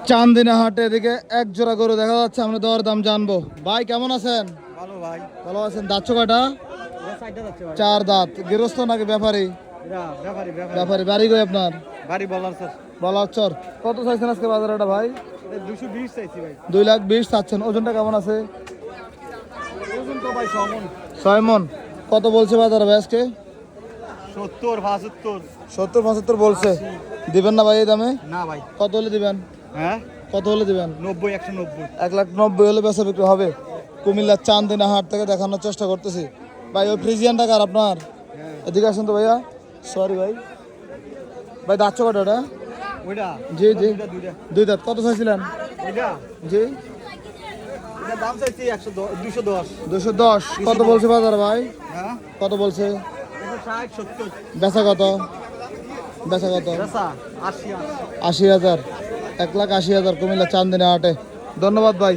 চান্দিনা হাটে এদিকে এক জোড়া গরু দেখা যাচ্ছে, আমরা দর দাম জানবো। ভাই কেমন আছেন? ভালো ভাই। ভালো আছেন। দাঁত কয়টা? চার দাঁত। গৃহস্থ নাকি ব্যাপারী? ব্যাপারী। বাড়ি কই আপনার? বাড়ি বলার স্যার। বলাচর। কত চাইছেন আজকে বাজারে এটা ভাই? 220 চাইছি ভাই। 2,20,000 চাচ্ছেন। ওজনটা কেমন আছে? ওজন তো ভাই 6 মণ। 6 মণ। কত বলছে বাজারে ভাই আজকে? 70 75। 70-75 বলছে। দিবেন না ভাই এই দামে? না ভাই। কত হলে দিবেন? হ্যাঁ, কত হলে দিবেন? 90 190। 1,90,000 হলে বেচা বিক্রি হবে। কুমিল্লার চান্দিনা হাট থেকে দেখানোর চেষ্টা করতেছি। ভাই ওই ফ্রিজিয়ানটা কার আপনার? এদিকে আসুন তো ভাইয়া। সরি ভাই। ভাই দাঁত কটা ওটা? ওইটা জি জি, দুইটা। 2 দাঁত। কত চাইছিলেন? এটা জি এটা দাম চাইছি 210। 210। কত বলছে বাজার ভাই? হ্যাঁ, কত বলছে? 60 70। বেচা কত? বেচা কত? বেচা 80 80,000। 1,80,000 কুমিল্লা চান্দিনা হাটে। ধন্যবাদ ভাই।